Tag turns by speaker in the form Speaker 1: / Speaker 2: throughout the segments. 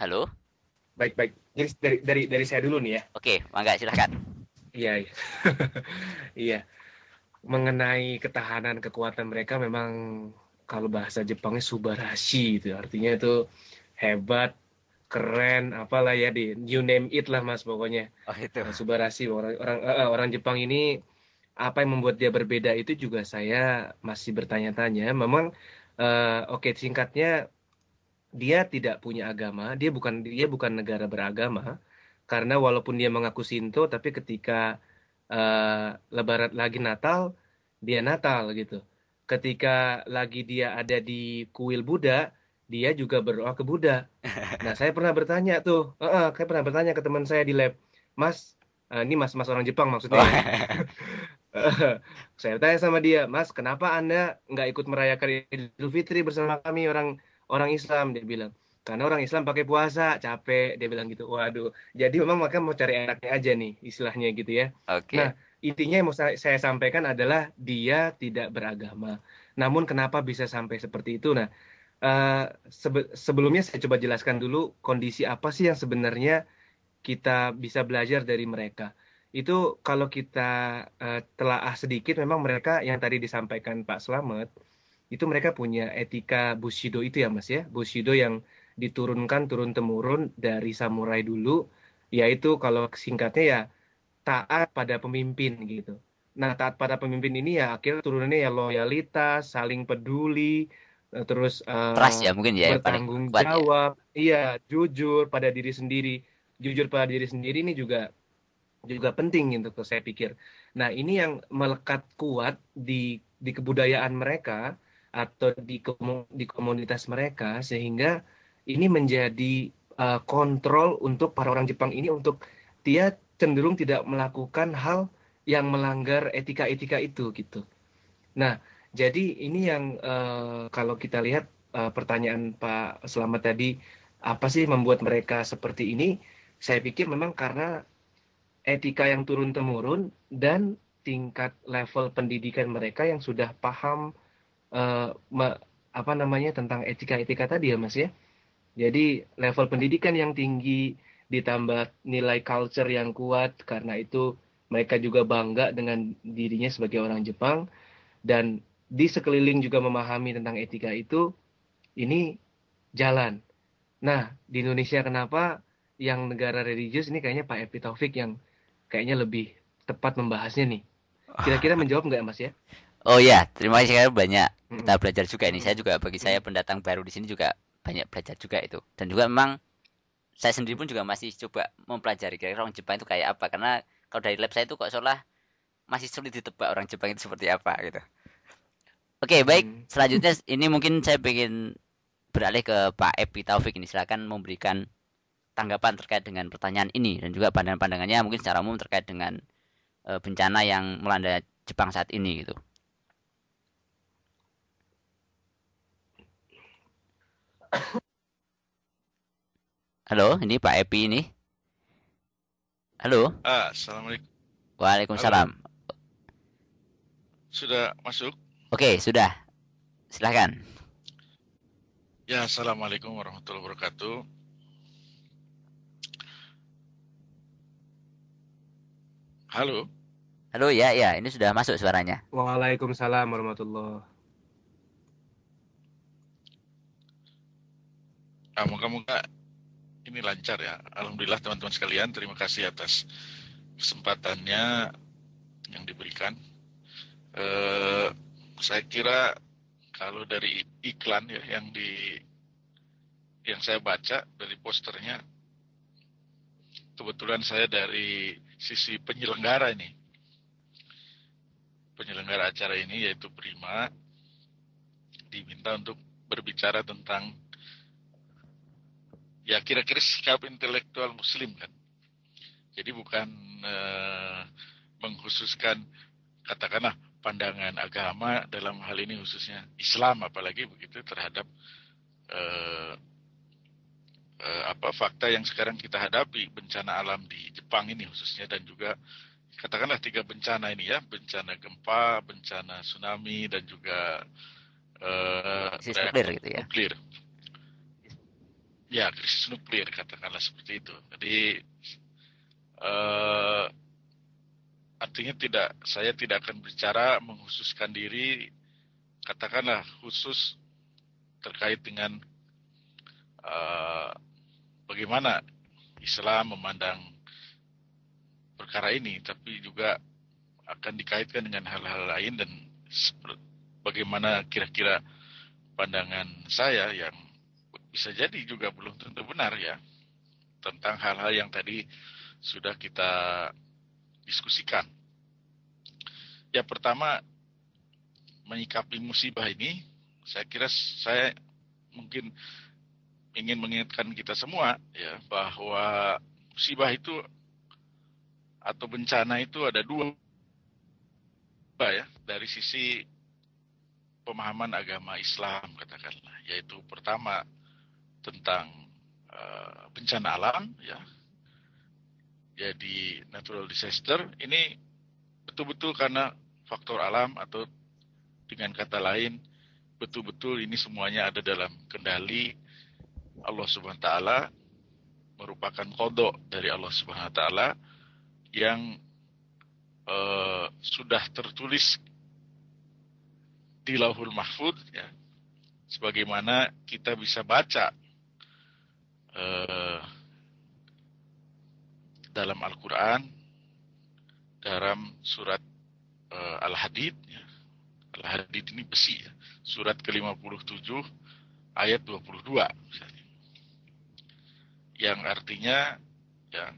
Speaker 1: Halo?
Speaker 2: Baik-baik. Jadi dari saya dulu nih ya.
Speaker 1: Oke, mangga silahkan.
Speaker 2: Iya, iya. Iya. Mengenai ketahanan kekuatan mereka memang kalau bahasa Jepangnya subarashi itu. Artinya itu hebat, keren, apalah ya di you name it lah Mas pokoknya.
Speaker 1: Oh itu.
Speaker 2: Subarashi orang Jepang ini apa yang membuat dia berbeda itu juga saya masih bertanya-tanya. Memang oke singkatnya dia tidak punya agama, dia bukan negara beragama karena walaupun dia mengaku Shinto tapi ketika Lebaran lagi Natal dia Natal gitu. Ketika lagi dia ada di kuil Buddha, dia juga berdoa ke Buddha. Nah, saya pernah bertanya ke teman saya di lab, Mas, ini mas orang Jepang maksudnya ya.
Speaker 1: Wah.
Speaker 2: Saya tanya sama dia, Mas, kenapa Anda nggak ikut merayakan Idul Fitri bersama kami orang orang Islam? Dia bilang, karena orang Islam pakai puasa, capek. Dia bilang gitu. Waduh, jadi memang mereka mau cari enaknya aja nih, istilahnya gitu ya. Nah,
Speaker 1: Oke.
Speaker 2: intinya yang mau saya sampaikan adalah dia tidak beragama. Namun kenapa bisa sampai seperti itu? Nah, eh, sebelumnya saya coba jelaskan dulu kondisi apa sih yang sebenarnya kita bisa belajar dari mereka. Itu kalau kita telaah sedikit, memang mereka yang tadi disampaikan Pak Slamet, itu mereka punya etika Bushido itu ya Mas ya. Bushido yang diturunkan turun-temurun dari samurai dulu, yaitu kalau singkatnya ya taat pada pemimpin gitu. Nah, taat pada pemimpin ini ya akhirnya turunannya ya loyalitas, saling peduli, terus
Speaker 1: Trust ya mungkin ya yang paling
Speaker 2: bertanggung
Speaker 1: kuat ya.
Speaker 2: jawab, iya, jujur pada diri sendiri. Jujur pada diri sendiri ini juga juga penting gitu saya pikir. Nah, ini yang melekat kuat di kebudayaan mereka atau di komunitas mereka sehingga ini menjadi kontrol untuk para orang Jepang ini untuk dia cenderung tidak melakukan hal yang melanggar etika-etika itu gitu. Nah, jadi ini yang kalau kita lihat pertanyaan Pak Selamat tadi, apa sih membuat mereka seperti ini? Saya pikir memang karena etika yang turun-temurun dan tingkat level pendidikan mereka yang sudah paham eh, me- apa namanya tentang etika-etika tadi ya Mas ya. Jadi level pendidikan yang tinggi ditambah nilai culture yang kuat karena itu mereka juga bangga dengan dirinya sebagai orang Jepang dan di sekeliling juga memahami tentang etika itu ini jalan. Nah, di Indonesia kenapa yang negara religius ini kayaknya Pak Epi Taufik yang kayaknya lebih tepat membahasnya nih. Kira-kira menjawab nggak Mas ya?
Speaker 1: Oh ya, terima kasih karena banyak kita
Speaker 2: Mm-mm.
Speaker 1: belajar juga ini. Saya
Speaker 2: Mm-mm.
Speaker 1: juga bagi saya
Speaker 2: Mm-mm.
Speaker 1: pendatang baru di sini juga banyak belajar juga itu. Dan juga memang saya sendiri pun juga masih coba mempelajari kira-kira orang Jepang itu kayak apa. Karena kalau dari lab saya itu kok seolah masih sulit ditebak orang Jepang itu seperti apa gitu. Oke, baik.
Speaker 2: Mm.
Speaker 1: Selanjutnya ini mungkin saya ingin beralih ke Pak Epi Taufik ini. Silakan memberikan tanggapan terkait dengan pertanyaan ini dan juga pandangan-pandangannya mungkin secara umum terkait dengan bencana yang melanda Jepang saat ini gitu. Halo, ini Pak Epi ini. Halo.
Speaker 3: Assalamualaikum. Halo,
Speaker 1: Waalaikumsalam.
Speaker 3: sudah masuk?
Speaker 1: Oke, sudah. Silahkan.
Speaker 3: Ya, Assalamualaikum warahmatullahi wabarakatuh. Halo,
Speaker 1: Halo, ya, ya. Ini sudah masuk suaranya.
Speaker 2: Waalaikumsalam warahmatullah.
Speaker 3: moga-moga ini lancar ya. Alhamdulillah teman-teman sekalian, terima kasih atas kesempatannya yang diberikan. Eh, saya kira kalau dari iklan ya yang saya baca dari posternya, kebetulan saya dari sisi penyelenggara ini, penyelenggara acara ini yaitu Prima, diminta untuk berbicara tentang ya kira-kira sikap intelektual muslim kan. Jadi bukan mengkhususkan katakanlah pandangan agama dalam hal ini khususnya Islam apalagi begitu terhadap eh, fakta yang sekarang kita hadapi bencana alam di Jepang ini khususnya dan juga katakanlah tiga bencana ini ya bencana gempa, bencana tsunami dan juga
Speaker 1: Krisis nuklir
Speaker 3: reaktor
Speaker 1: gitu ya.
Speaker 3: nuklir. ya krisis nuklir katakanlah seperti itu. Jadi eh, artinya saya tidak akan bicara mengkhususkan diri, katakanlah khusus terkait dengan bagaimana Islam memandang perkara ini, tapi juga akan dikaitkan dengan hal-hal lain dan bagaimana kira-kira pandangan saya yang bisa jadi juga belum tentu benar ya, tentang hal-hal yang tadi sudah kita diskusikan. Ya, pertama, menyikapi musibah ini, saya kira saya mungkin ingin mengingatkan kita semua ya, bahwa musibah itu atau bencana itu ada dua ya, dari sisi pemahaman agama Islam katakanlah, yaitu pertama tentang bencana alam ya, jadi natural disaster ini betul-betul karena faktor alam, atau dengan kata lain betul-betul ini semuanya ada dalam kendali Allah Subhanahu wa taala, merupakan qada dari Allah Subhanahu wa taala yang sudah tertulis di Lauhul Mahfuz ya, sebagaimana kita bisa baca dalam Al-Quran, dalam surat Al-Hadid ya. Al-Hadid ini besi ya, surat ke-57 ayat 22 misalnya, yang artinya ya,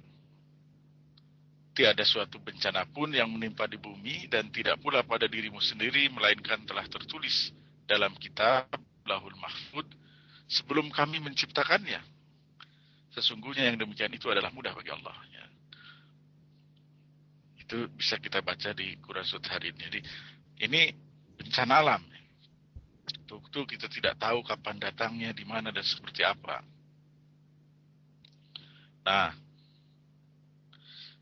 Speaker 3: tiada suatu bencana pun yang menimpa di bumi dan tidak pula pada dirimu sendiri, melainkan telah tertulis dalam kitab Lauhul Mahfuz sebelum kami menciptakannya. Sesungguhnya yang demikian itu adalah mudah bagi Allah ya. Itu bisa kita baca di Quran surat hari ini. Jadi ini bencana alam. Betul kita tidak tahu kapan datangnya, di mana dan seperti apa. Nah,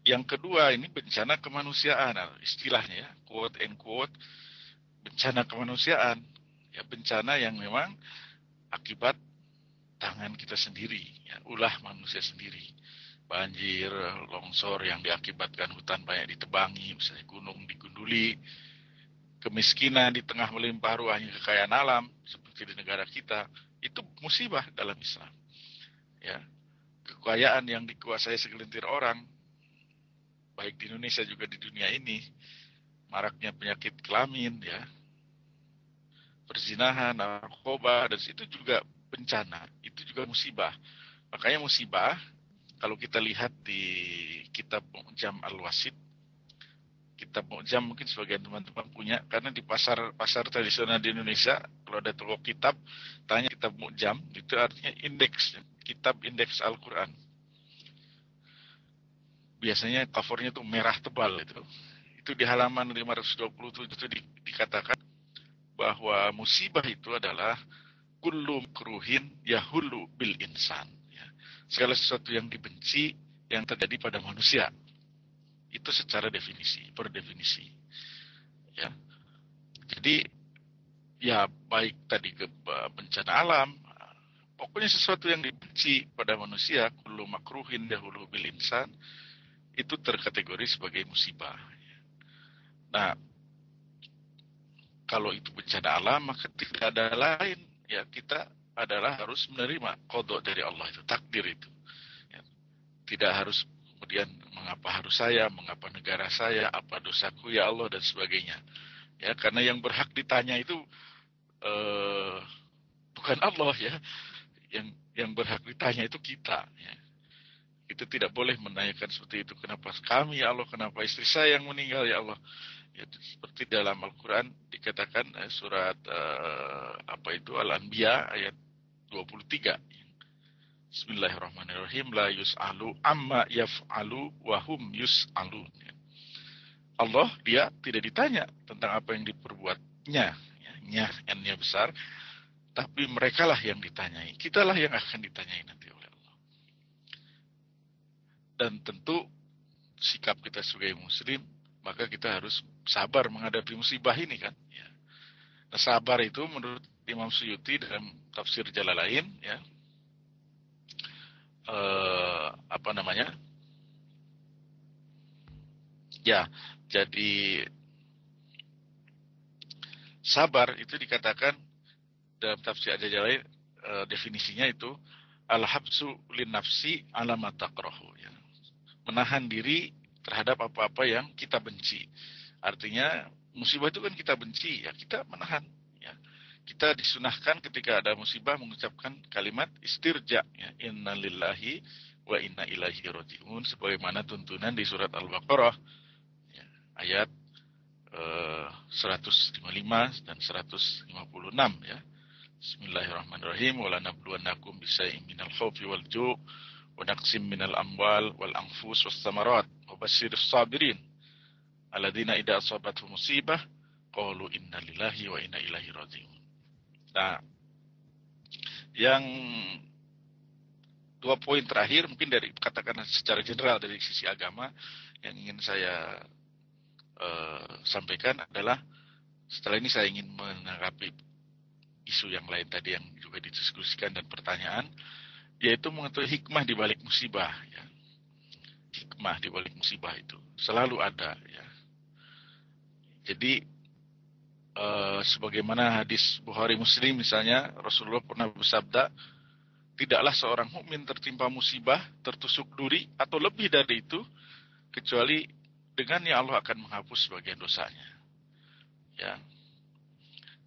Speaker 3: yang kedua ini bencana kemanusiaan, istilahnya ya, quote and quote, bencana kemanusiaan. Ya, bencana yang memang akibat tangan kita sendiri, ya, ulah manusia sendiri. Banjir, longsor yang diakibatkan hutan banyak ditebangi, misalnya gunung digunduli, kemiskinan di tengah melimpah ruahnya kekayaan alam, seperti di negara kita, itu musibah dalam Islam. Ya, kekayaan yang dikuasai segelintir orang, baik di Indonesia juga di dunia ini, maraknya penyakit kelamin, ya, perzinahan, narkoba, dan itu juga bencana, itu juga musibah. Makanya musibah, kalau kita lihat di kitab Mu'jam Al-Wasit, kitab Mu'jam mungkin sebagian teman-teman punya, karena di pasar tradisional di Indonesia, kalau ada toko kitab, tanya kitab Mu'jam, itu artinya indeks, kitab indeks Al-Quran. Biasanya covernya itu merah tebal itu. Itu di halaman 527 itu dikatakan bahwa musibah itu adalah kullu makruhin yahulu bil insan. Ya. Segala sesuatu yang dibenci yang terjadi pada manusia. Itu secara definisi, per definisi. Ya. Jadi ya baik tadi ke bencana alam, pokoknya sesuatu yang dibenci pada manusia, kullu makruhin yahulu bil insan, itu terkategori sebagai musibah. Nah, kalau itu bencana alam, maka tidak ada lain. Ya, kita adalah harus menerima qada dari Allah itu, takdir itu. Ya, tidak harus kemudian mengapa harus saya, mengapa negara saya, apa dosaku ya Allah dan sebagainya. Ya, karena yang berhak ditanya itu bukan Allah ya. Yang berhak ditanya itu kita. Ya. Itu tidak boleh menanyakan seperti itu. Kenapa kami ya Allah, kenapa istri saya yang meninggal ya Allah. Ya, seperti dalam Al-Quran dikatakan surat Al-Anbiya ayat 23. Bismillahirrahmanirrahim. La yus'alu amma yaf'alu wahum yus'alun. Allah dia tidak ditanya tentang apa yang diperbuatnya. Ya, N-nya besar. Tapi merekalah yang ditanyai. Kitalah yang akan ditanyai nanti oleh Allah. Dan tentu sikap kita sebagai muslim, maka kita harus sabar menghadapi musibah ini kan. Ya. Nah, sabar itu menurut Imam Suyuti dalam tafsir Jalalain, ya, apa namanya? Ya, jadi sabar itu dikatakan dalam tafsir Al-Jalalain, definisinya itu al-habsu lin nafsi ala ma takrahu, ya. Menahan diri terhadap apa-apa yang kita benci. Artinya musibah itu kan kita benci, ya kita menahan, ya. Kita disunahkan ketika ada musibah mengucapkan kalimat istirja, ya, inna lillahi wa inna ilaihi raji'un, sebagaimana tuntunan di surat Al-Baqarah, ya, ayat 155 dan 156, ya. Bismillahirrahmanirrahim. Wala nabluwannakum bisai'in minal khawfi wal ju' wa naqsim minal amwal wal anfus was samarat wa basyirus sabirin alladzina idza asabatuhum musibah qalu inna lillahi wa inna ilaihi raji'un. Nah, yang 2 poin terakhir mungkin dari katakan secara general dari sisi agama yang ingin saya sampaikan adalah, setelah ini saya ingin menanggapi isu yang lain tadi yang juga didiskusikan dan pertanyaan, yaitu mengetahui hikmah di balik musibah, ya. Hikmah di balik musibah itu selalu ada, ya. Jadi sebagaimana hadis Bukhari Muslim misalnya, Rasulullah pernah bersabda, tidaklah seorang mukmin tertimpa musibah, tertusuk duri atau lebih dari itu, kecuali dengannya Allah akan menghapus sebagian dosanya, ya.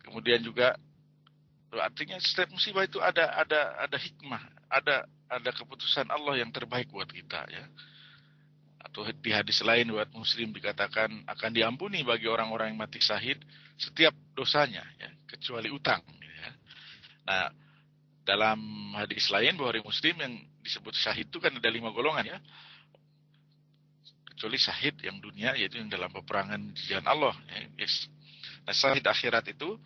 Speaker 3: Kemudian juga artinya setiap musibah itu ada hikmah, ada keputusan Allah yang terbaik buat kita, ya. Atau di hadis lain buat Muslim dikatakan akan diampuni bagi orang-orang yang mati syahid setiap dosanya, ya, kecuali utang, ya. Nah, dalam hadis lain Bukhari Muslim yang disebut syahid itu kan ada 5 golongan, ya. Kecuali syahid yang dunia, yaitu yang dalam peperangan di jalan Allah, ya. Yes. Nah, syahid akhirat itu,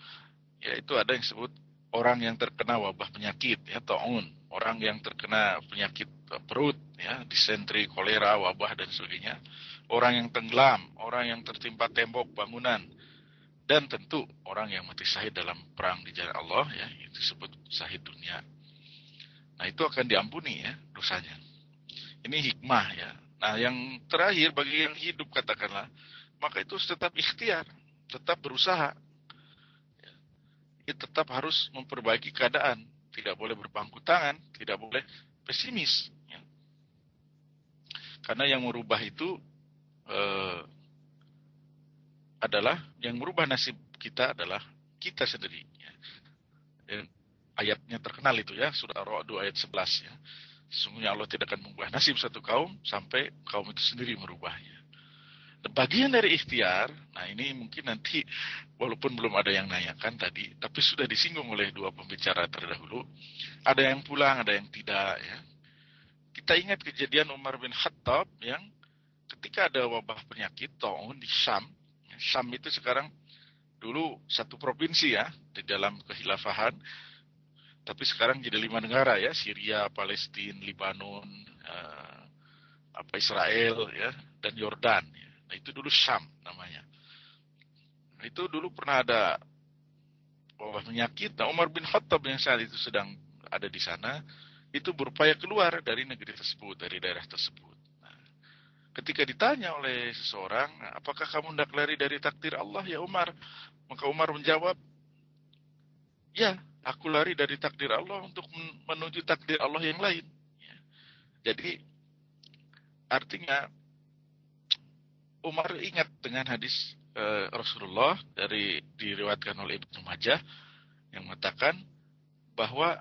Speaker 3: yaitu ada yang disebut orang yang terkena wabah penyakit, ya, taun, orang yang terkena penyakit perut, ya, disentri, kolera, wabah dan sebagainya, orang yang tenggelam, orang yang tertimpa tembok bangunan, dan tentu orang yang mati syahid dalam perang di jalan Allah, ya, itu disebut syahid dunia. Nah, itu akan diampuni, ya, dosanya. Ini hikmah, ya. Nah, yang terakhir bagi yang hidup katakanlah, maka itu tetap ikhtiar, tetap berusaha. Kita tetap harus memperbaiki keadaan, tidak boleh berpangku tangan, tidak boleh pesimis, ya. Karena yang merubah itu adalah, yang merubah nasib kita adalah kita sendiri, ya. Dan ayatnya terkenal itu, ya, surah Ar-Ra'd ayat 11, ya. Sesungguhnya Allah tidak akan mengubah nasib satu kaum sampai kaum itu sendiri merubahnya. Dan bagian dari ikhtiar, nah ini mungkin nanti walaupun belum ada yang nanyakan tadi, tapi sudah disinggung oleh 2 pembicara terdahulu, ada yang pulang, ada yang tidak, ya. Kita ingat kejadian Umar bin Khattab yang ketika ada wabah penyakit taun di Syam. Syam itu sekarang dulu satu provinsi, ya, di dalam kekhilafahan, tapi sekarang jadi 5 negara, ya, Syria, Palestina, Lebanon, Israel, ya, dan Yordan, ya. Nah, itu dulu Syam namanya. Nah, itu dulu pernah ada wabah penyakit. Nah, Umar bin Khattab yang saat itu sedang ada di sana, itu berupaya keluar dari negeri tersebut, dari daerah tersebut. Nah, ketika ditanya oleh seseorang, apakah kamu hendak lari dari takdir Allah, ya Umar? Maka Umar menjawab, ya, aku lari dari takdir Allah untuk menuju takdir Allah yang lain, ya. Jadi artinya Umar ingat dengan hadis Rasulullah diriwayatkan oleh Ibnu Majah yang mengatakan bahwa